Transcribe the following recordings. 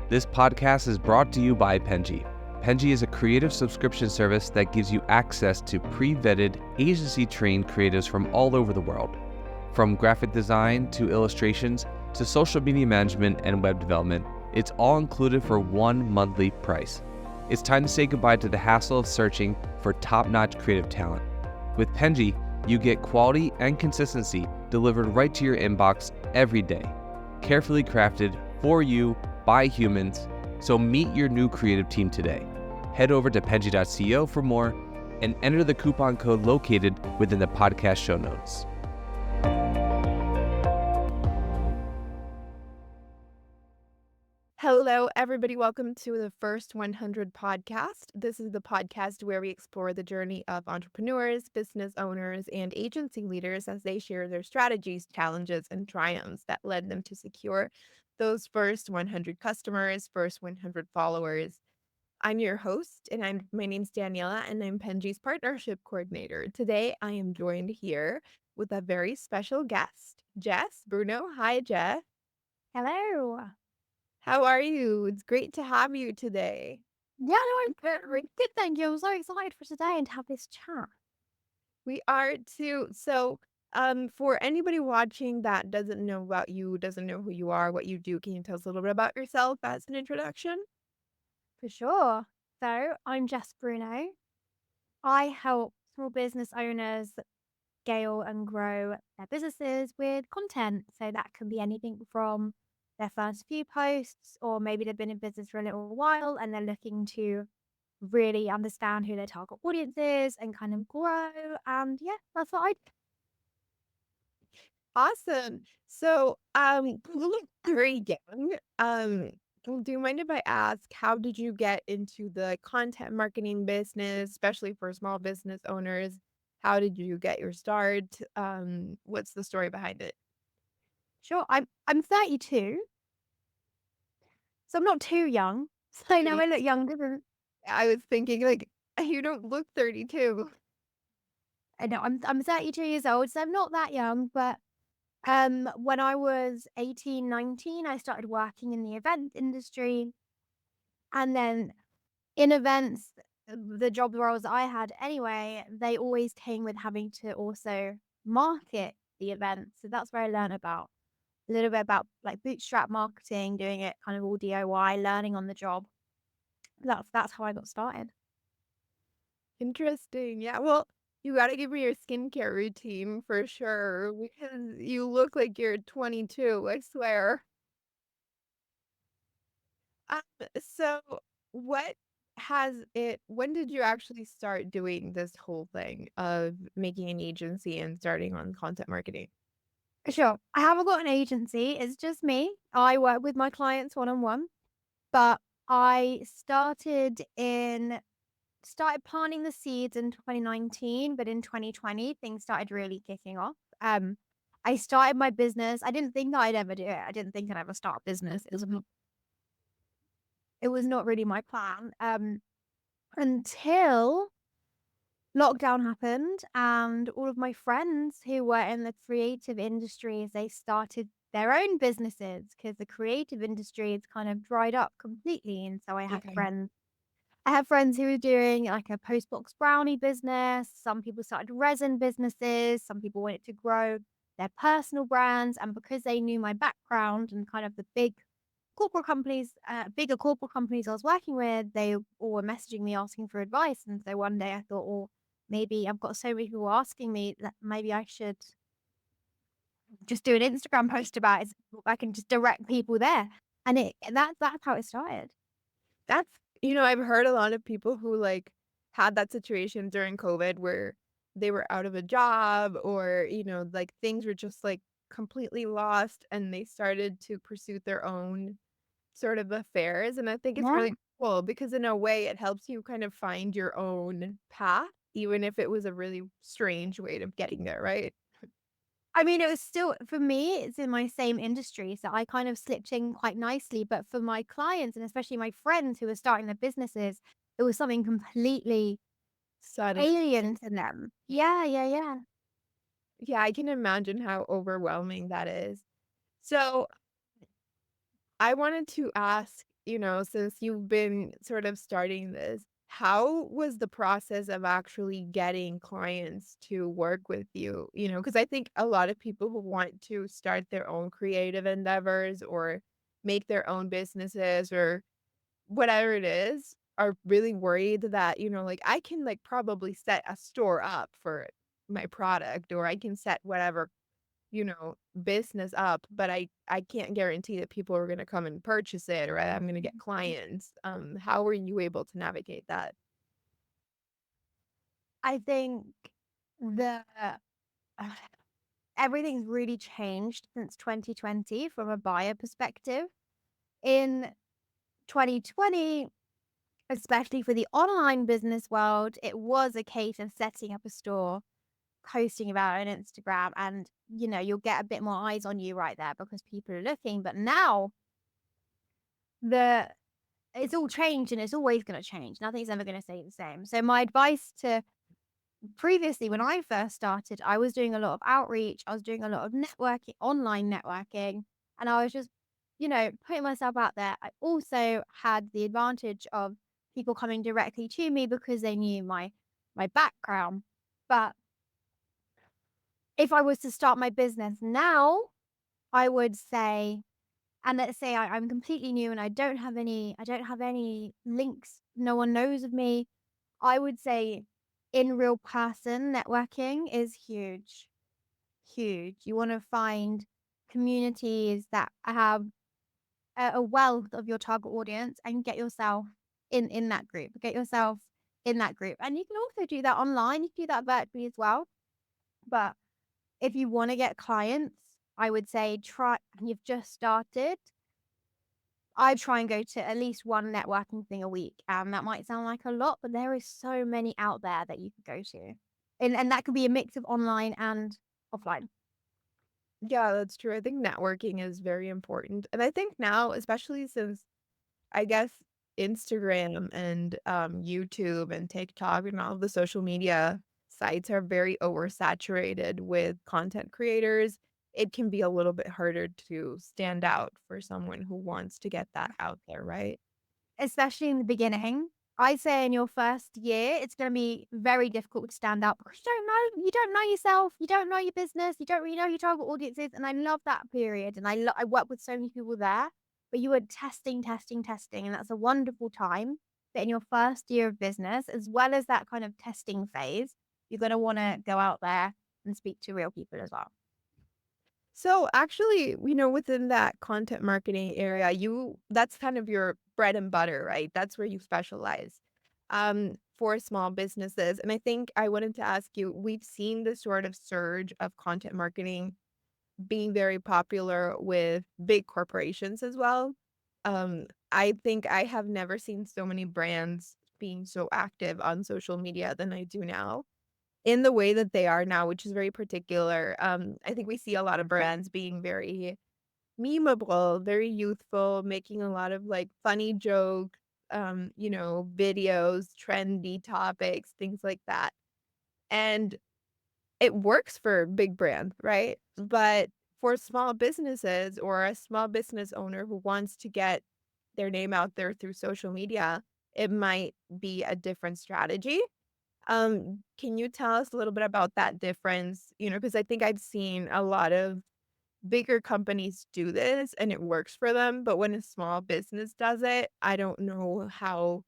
This podcast is brought to you by Penji. Penji is a creative subscription service that gives you access to pre-vetted, agency-trained creatives from all over the world. From graphic design to illustrations to social media management and web development, it's all included for one monthly price. It's time to say goodbye to the hassle of searching for top-notch creative talent. With Penji, you get quality and consistency delivered right to your inbox every day, carefully crafted for you by humans. So meet your new creative team today. Head over to penji.co for more and enter the coupon code located within the podcast show notes. Hello, everybody. Welcome to the First 100 podcast. This is the podcast where we explore the journey of entrepreneurs, business owners, and agency leaders as they share their strategies, challenges, and triumphs that led them to secure those first 100 customers, first 100 followers. I'm your host, and my name's Daniela, and I'm Penji's partnership coordinator. Today, I am joined here with a very special guest, Jess Bruno. Hi, Jess. Hello. How are you? It's great to have you today. Yeah, no, I'm very good, thank you. I'm so excited for today and to have this chat. We are too. So, for anybody watching that doesn't know about you, doesn't know who you are, what you do, can you tell us a little bit about yourself as an introduction? For sure. So, I'm Jess Bruno. I help small business owners scale and grow their businesses with content. So, that can be anything from their first few posts, or maybe they've been in business for a little while and they're looking to really understand who their target audience is and kind of grow. And yeah, that's what I do. Awesome. You look very young. Do you mind if I ask, how did you get into the content marketing business, especially for small business owners? How did you get your start? What's the story behind it? Sure. I'm 32. So I'm not too young. So now I look younger. I was thinking, like, you don't look 32. I know I'm 32 years old, so I'm not that young. But when I was 18, 19, I started working in the event industry, and then in events, the job roles I had anyway, they always came with having to also market the event. So that's where I learned about a little bit about like bootstrap marketing, doing it kind of all DIY, learning on the job. That's how I got started. Interesting. Yeah, well, you gotta give me your skincare routine for sure because you look like you're 22, I swear. Um, so what when did you actually start doing this whole thing of making an agency and starting on content marketing? Sure. I haven't got an agency. It's just me. I work with my clients one on one, but I started planting the seeds in 2019, but in 2020 things started really kicking off. I started my business. I didn't think I'd ever do it. I didn't think I'd ever start a business. It was not really my plan. Until lockdown happened and all of my friends who were in the creative industries, they started their own businesses because the creative industry has kind of dried up completely. And so Okay. I have friends who were doing like a postbox brownie business. Some people started resin businesses. Some people wanted to grow their personal brands. And because they knew my background and kind of the bigger corporate companies I was working with, they all were messaging me asking for advice. And so one day I thought, well, maybe I've got so many people asking me that maybe I should just do an Instagram post about it. I can just direct people there. And that's how it started. That's I've heard a lot of people who, like, had that situation during COVID where they were out of a job or, like, things were just, like, completely lost, and they started to pursue their own sort of affairs, and I think it's Yeah. really cool because in a way it helps you kind of find your own path, even if it was a really strange way of getting there, right? I mean, it was still for me, it's in my same industry, so I kind of slipped in quite nicely, but for my clients and especially my friends who were starting their businesses, it was something completely Sudden. alien to them. Yeah, yeah, yeah. Yeah, I can imagine how overwhelming that is. So I wanted to ask, since you've been sort of starting this, how was the process of actually getting clients to work with you? Because I think a lot of people who want to start their own creative endeavors or make their own businesses or whatever it is are really worried that, like I can like probably set a store up for my product or I can set whatever business up, but I can't guarantee that people are gonna come and purchase it or I'm gonna get clients. How were you able to navigate that? I think the everything's really changed since 2020 from a buyer perspective. In 2020, especially for the online business world, it was a case of setting up a store, posting about it on Instagram, and you'll get a bit more eyes on you right there because people are looking. But now the it's all changed and it's always going to change. Nothing's ever going to stay the same. So my advice to previously, when I first started, I was doing a lot of outreach. I was doing a lot of networking, online networking, and I was just, putting myself out there. I also had the advantage of people coming directly to me because they knew my background. But if I was to start my business now, I would say, and let's say I'm completely new and I don't have any links. No one knows of me. I would say in real person networking is huge, huge. You want to find communities that have a wealth of your target audience and get yourself in that group. Get yourself in that group. And you can also do that online. You can do that virtually as well. But if you want to get clients, I would say try, and you've just started, I try and go to at least one networking thing a week. That might sound like a lot, but there is so many out there that you could go to. And that could be a mix of online and offline. Yeah, that's true. I think networking is very important. And I think now, especially since I guess Instagram and YouTube and TikTok and all of the social media sites are very oversaturated with content creators. It can be a little bit harder to stand out for someone who wants to get that out there, right? Especially in the beginning. I'd say in your first year, it's going to be very difficult to stand out because you don't know yourself, you don't know your business, you don't really know who your target audience is. And I love that period. And I work with so many people there, but you were testing, testing, testing. And that's a wonderful time. But in your first year of business, as well as that kind of testing phase, you're going to want to go out there and speak to real people as well. So actually, within that content marketing area, that's kind of your bread and butter, right? That's where you specialize for small businesses. And I think I wanted to ask you, we've seen the sort of surge of content marketing being very popular with big corporations as well. I think I have never seen so many brands being so active on social media than I do now in the way that they are now, which is very particular. I think we see a lot of brands being very memeable, very youthful, making a lot of like funny jokes, videos, trendy topics, things like that. And it works for big brands, right? But for small businesses or a small business owner who wants to get their name out there through social media, it might be a different strategy. Can you tell us a little bit about that difference? Because I think I've seen a lot of bigger companies do this and it works for them, but when a small business does it, I don't know how,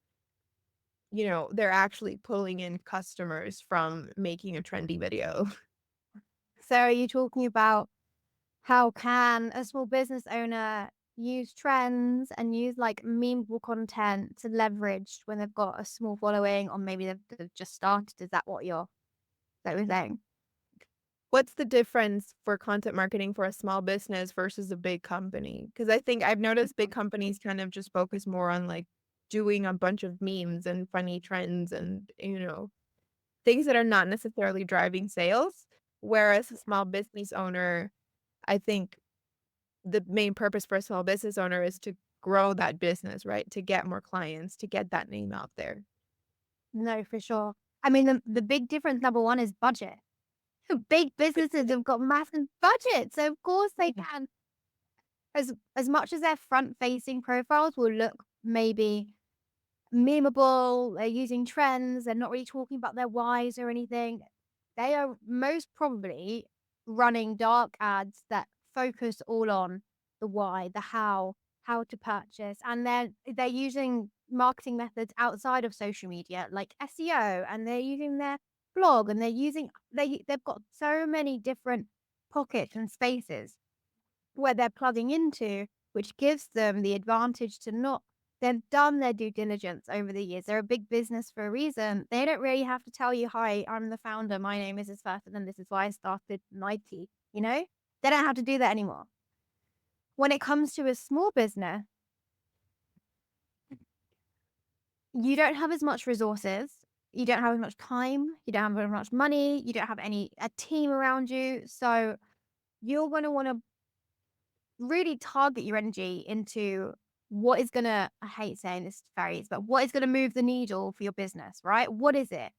they're actually pulling in customers from making a trendy video. So are you talking about how can a small business owner use trends and use like memeable content to leverage when they've got a small following or maybe they've just started? Is that what you're saying? What's the difference for content marketing for a small business versus a big company? Because I think I've noticed big companies kind of just focus more on like doing a bunch of memes and funny trends and, things that are not necessarily driving sales. Whereas a small business owner, I think the main purpose for a small business owner is to grow that business, right? To get more clients, to get that name out there. No, for sure. I mean, the big difference, number one, is budget. Big businesses have got massive budgets, so of course they can. As much as their front facing profiles will look maybe memeable, they're using trends, they're not really talking about their whys or anything. They are most probably running dark ads that focus all on the why, the how to purchase. And they're using marketing methods outside of social media like SEO, and they're using their blog, and they've got so many different pockets and spaces where they're plugging into, which gives them the advantage to not they've done their due diligence over the years. They're a big business for a reason. They don't really have to tell you, "Hi, I'm the founder. My name is this first, and then this is why I started Nike." You know, they don't have to do that anymore. When it comes to a small business, you don't have as much resources. You don't have as much time. You don't have as much money. You don't have a team around you. So you're going to want to really target your energy into what is gonna I hate saying this phrase, but what is gonna move the needle for your business, right? What is it?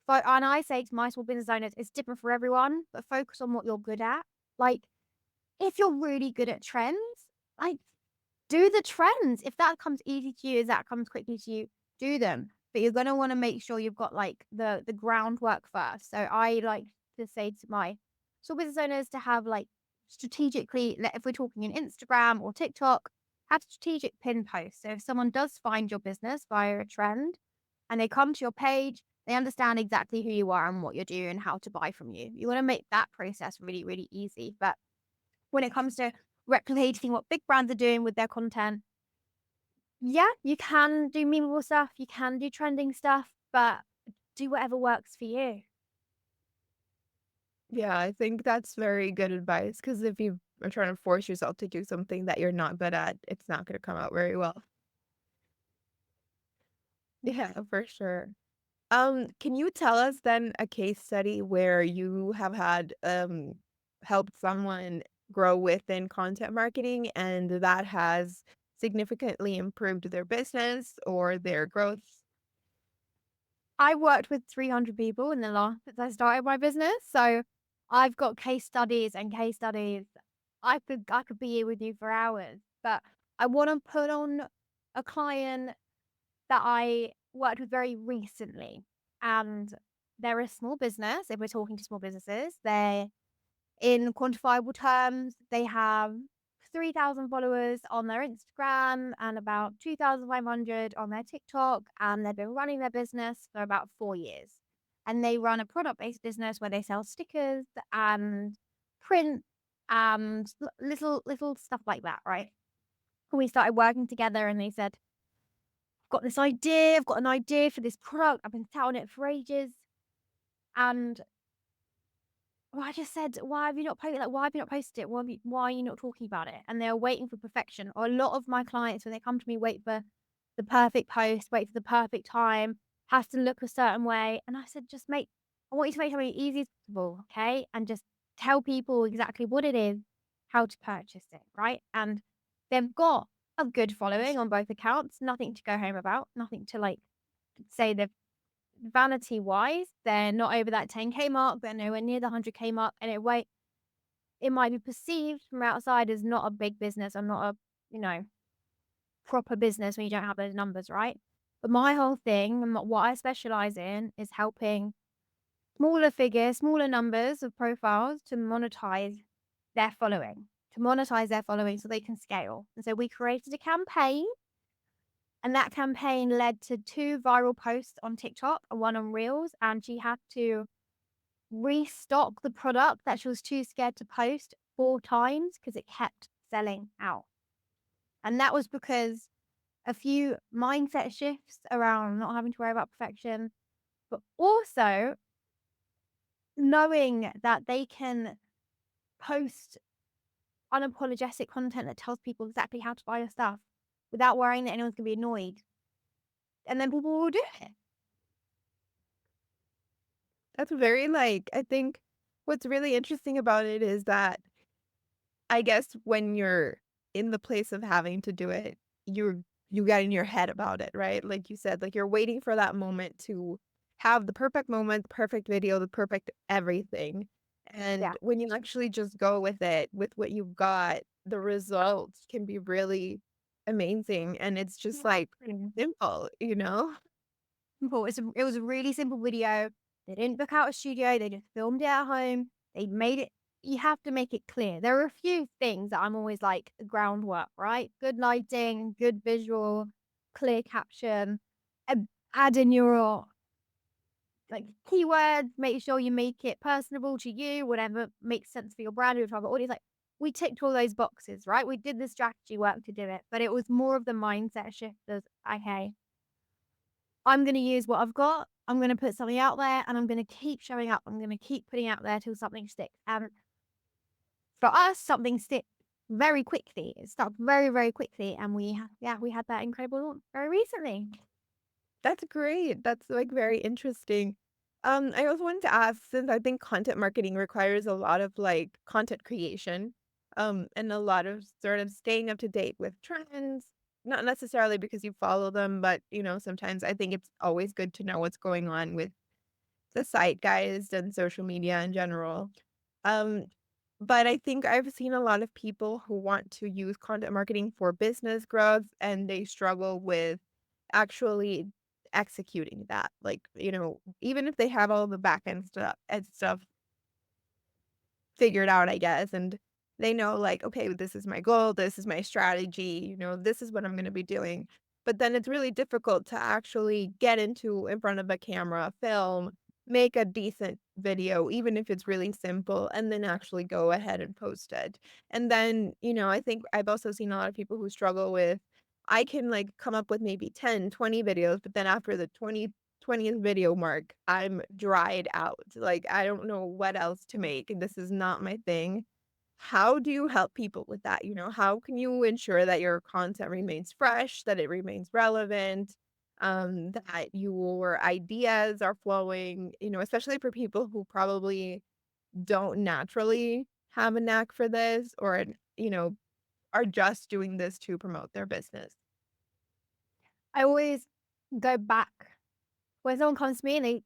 And I say to my small business owners, it's different for everyone, but focus on what you're good at. Like, if you're really good at trends, like do the trends. If that comes easy to you, if that comes quickly to you, do them. But you're gonna want to make sure you've got like the groundwork first. So I like to say to my small business owners to have like strategically, if we're talking in Instagram or TikTok, have strategic pin posts. So if someone does find your business via a trend and they come to your page, they understand exactly who you are and what you're doing and how to buy from you. You want to make that process really, really easy. But when it comes to replicating what big brands are doing with their content, yeah, you can do memeable stuff, you can do trending stuff, but do whatever works for you. Yeah, I think that's very good advice because if you are trying to force yourself to do something that you're not good at, it's not going to come out very well. Yeah, for sure. Can you tell us then a case study where you have had helped someone grow within content marketing and that has significantly improved their business or their growth? I worked with 300 people in the last since I started my business, so I've got case studies and case studies. I could be here with you for hours, but I want to put on a client that I worked with very recently, and they're a small business. If we're talking to small businesses, they're in quantifiable terms, they have 3,000 followers on their Instagram and about 2,500 on their TikTok, and they've been running their business for about 4 years. And they run a product-based business where they sell stickers and print and little stuff like that, right? We started working together, and they said, I've got an idea for this product. I've been touting it for ages." And well, I just said, "Why have you not posted? Like, why have you not posted it? Why are you not talking about it?" And they're waiting for perfection. Or a lot of my clients, when they come to me, wait for the perfect post, wait for the perfect time, has to look a certain way. And I said, I want you to make something easy as possible, okay? And just tell people exactly what it is, how to purchase it, right? And they've got a good following on both accounts. Nothing to go home about. Nothing to like say they've vanity wise, they're not over that 10K mark, they're nowhere near the 100K mark, and it might be perceived from outside as not a big business or not a, you know, proper business when you don't have those numbers, right? But my whole thing and what I specialize in is helping smaller figures, smaller numbers of profiles to monetize their following so they can scale. And so we created a campaign, and that campaign led to 2 viral posts on TikTok and 1 on Reels, and she had to restock the product that she was too scared to post 4 times because it kept selling out. And that was because a few mindset shifts around not having to worry about perfection, but also knowing that they can post unapologetic content that tells people exactly how to buy your stuff without worrying that anyone's gonna be annoyed. And then people will do it. That's very like, I think what's really interesting about it is that I guess when you're in the place of having to do it, you get in your head about it, right? Like you said, like you're waiting for that moment to have the perfect moment, the perfect video, the perfect everything. Yeah. And when you actually just go with it, with what you've got, the results can be really amazing. And it's just like Mm. simple, you know? Simple. It was a really simple video. They didn't book out a studio. They just filmed it at home. They made it. You have to make it clear. There are a few things that I'm always like the groundwork, right? Good lighting, good visual, clear caption, add in your like keywords, make sure you make it personable to you, whatever makes sense for your brand or your target audience. Like we ticked all those boxes, right? We did the strategy work to do it, but it was more of the mindset shift of okay, I'm gonna use what I've got, I'm gonna put something out there and I'm gonna keep showing up. I'm gonna keep putting out there till something sticks. And for us, something stick very quickly. It stuck very, very quickly. And we had that incredible launch very recently. That's great. That's like very interesting. I also wanted to ask, since I think content marketing requires a lot of like content creation, and a lot of sort of staying up to date with trends, not necessarily because you follow them, but sometimes I think it's always good to know what's going on with the zeitgeist and social media in general. Um, but I think I've seen a lot of people who want to use content marketing for business growth and they struggle with actually executing that. Like, even if they have all the back end stuff figured out, I guess, and they know like, okay, this is my goal, this is my strategy, this is what I'm going to be doing. But then it's really difficult to actually get into in front of a camera, film, make a decent video, even if it's really simple, and then actually go ahead and post it. And then, I think I've also seen a lot of people who struggle with, I can like come up with maybe 10, 20 videos, but then after the 20th video mark, I'm dried out. Like, I don't know what else to make. This is not my thing. How do you help people with that? How can you ensure that your content remains fresh, that it remains relevant, that your ideas are flowing, especially for people who probably don't naturally have a knack for this or, you know, are just doing this to promote their business? I always go back when someone comes to me and they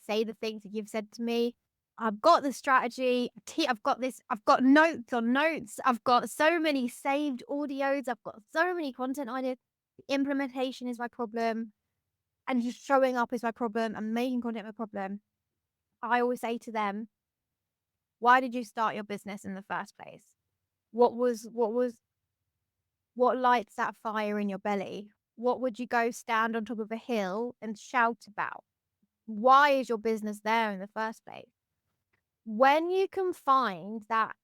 say the things that you've said to me. I've got the strategy. I've got this. I've got notes on notes. I've got so many saved audios. I've got so many content ideas. The implementation is my problem, and just showing up is my problem, and making content my problem. I always say to them, "Why did you start your business in the first place? What lights that fire in your belly? What would you go stand on top of a hill and shout about? Why is your business there in the first place?" When you can find that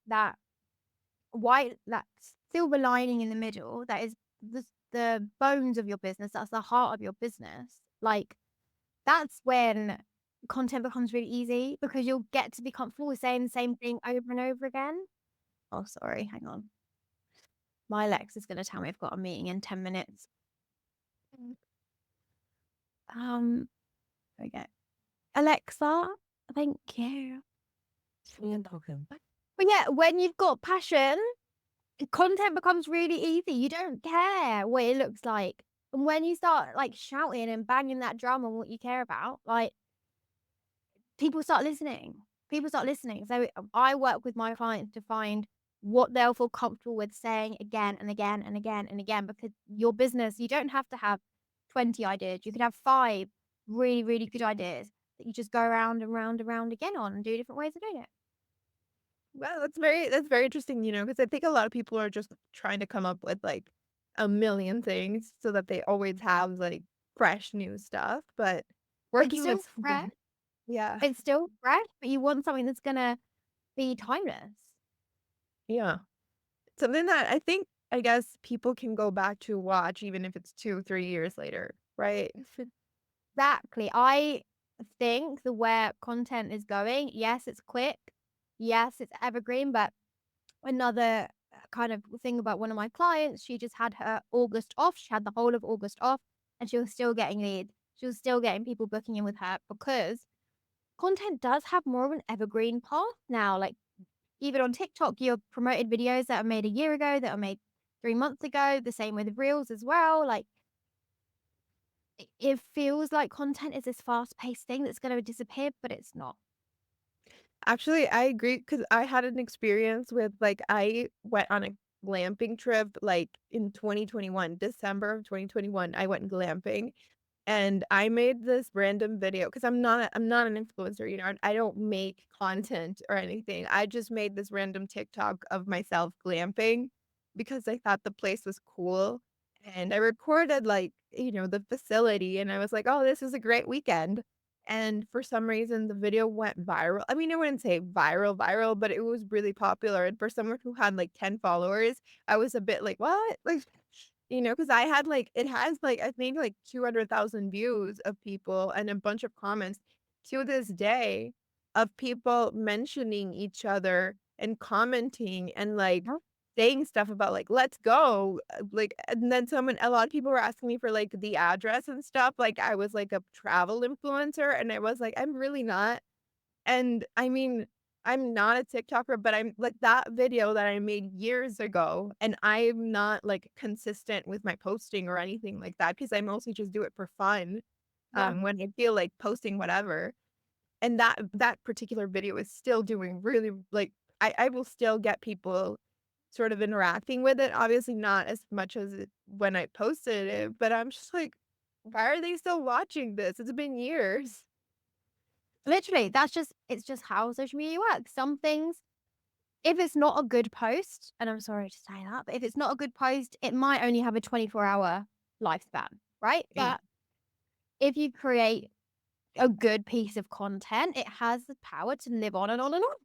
silver lining in the middle, that is the bones of your business, that's the heart of your business, like, that's when content becomes really easy because you'll get to be comfortable with saying the same thing over and over again. Oh, sorry, hang on. My Alexa's gonna tell me I've got a meeting in 10 minutes. Mm. There we go. Alexa, thank you. But yeah, when you've got passion, content becomes really easy. You don't care what it looks like. And when you start like shouting and banging that drum on what you care about, like people start listening. People start listening. So I work with my clients to find what they'll feel comfortable with saying again and again and again and again, because your business, you don't have to have 20 ideas. You could have 5 really, really good ideas that you just go around and round and round again on and do different ways of doing it. Well, that's very interesting, because I think a lot of people are just trying to come up with like a million things so that they always have like fresh new stuff. But It's working still with fresh. yeah, It's still fresh, but you want something that's gonna be timeless. yeah. Something that I guess people can go back to watch even if it's 2, 3 years later, right? Exactly. I think the where content is going, yes, it's quick. Yes, it's evergreen, but another kind of thing about one of my clients, she just had her August off. She had the whole of August off and she was still getting leads. She was still getting people booking in with her because content does have more of an evergreen path now. Like even on TikTok, you're promoted videos that are made a year ago, that are made 3 months ago, the same with Reels as well. Like it feels like content is this fast-paced thing that's gonna disappear, but it's not. Actually, I agree because I had an experience with like I went on a glamping trip like in 2021, December of 2021. I went glamping and I made this random video because I'm not an influencer, I don't make content or anything. I just made this random TikTok of myself glamping because I thought the place was cool. And I recorded like, the facility and I was like, "Oh, this is a great weekend." And for some reason the video went viral. I mean, I wouldn't say viral, but it was really popular. And for someone who had like 10 followers, I was a bit like, "What?" Like, because I had like it has like I think like 200,000 views of people and a bunch of comments to this day of people mentioning each other and commenting and like Huh? saying stuff about like let's go like and then a lot of people were asking me for like the address and stuff like I was like a travel influencer and I was like I'm really not. And I mean, I'm not a TikToker, but I'm like that video that I made years ago, and I'm not like consistent with my posting or anything like that because I mostly just do it for fun, Yeah. when I feel like posting whatever. And that particular video is still doing really like I will still get people sort of interacting with it. Obviously, not as much as when I posted it, but I'm just like, why are they still watching this? It's been years. Literally, it's just how social media works. Some things, if it's not a good post, and I'm sorry to say that, but if it's not a good post, it might only have a 24-hour lifespan, right? But if you create a good piece of content, it has the power to live on and on and on.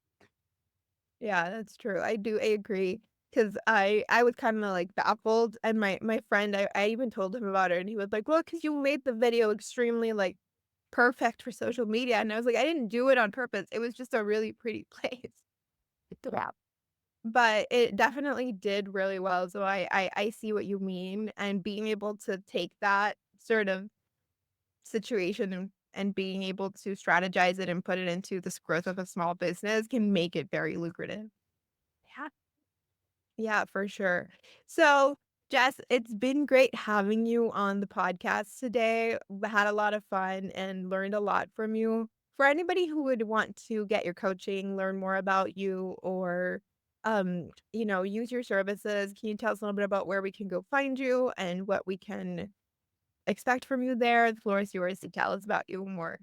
Yeah, that's true. I agree, 'cause I was kinda, like, baffled, and my friend, I even told him about it, and he was like, "Well, 'cause you made the video extremely, like, perfect for social media," and I was like, "I didn't do it on purpose, it was just a really pretty place." Yeah. But it definitely did really well, so I see what you mean, and being able to take that sort of situation and being able to strategize it and put it into this growth of a small business can make it very lucrative. Yeah. Yeah, for sure. So, Jess, it's been great having you on the podcast today. We had a lot of fun and learned a lot from you. For anybody who would want to get your coaching, learn more about you, or use your services, can you tell us a little bit about where we can go find you and what we can expect from you there? The floor is yours to tell us about you more.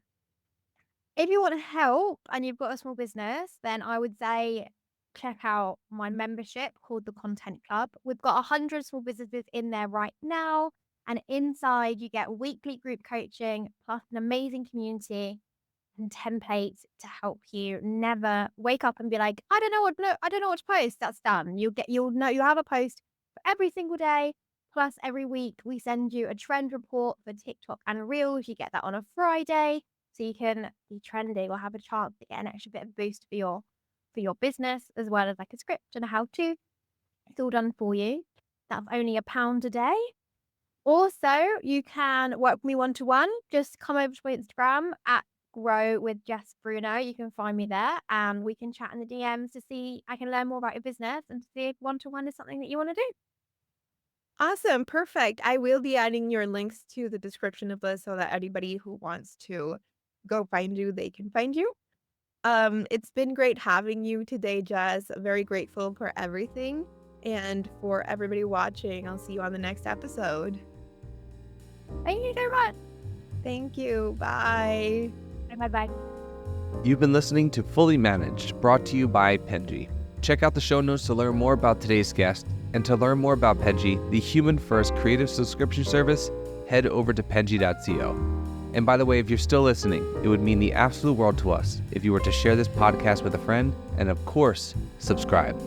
If you want help and you've got a small business, then I would say check out my membership called the Content Club. We've got 100 small businesses in there right now. And inside, you get weekly group coaching plus an amazing community and templates to help you never wake up and be like, I don't know what to post. That's done. You'll know you have a post for every single day. Plus, every week we send you a trend report for TikTok and Reels. You get that on a Friday, so you can be trending or have a chance to get an extra bit of boost for your business, as well as like a script and a how to. It's all done for you. That's only £1 a day. Also, you can work with me one to one. Just come over to my Instagram at Grow with Jess Bruno. You can find me there and we can chat in the DMs to see I can learn more about your business and to see if one to one is something that you want to do. Awesome, perfect. I will be adding your links to the description of this so that anybody who wants to go find you, they can find you. It's been great having you today, Jess. Very grateful for everything. And for everybody watching, I'll see you on the next episode. Thank you so much. Thank you. Bye. Bye bye. You've been listening to Fully Managed, brought to you by Penji. Check out the show notes to learn more about today's guest, and to learn more about Penji, the human-first creative subscription service, head over to penji.co. And by the way, if you're still listening, it would mean the absolute world to us if you were to share this podcast with a friend, and of course, subscribe.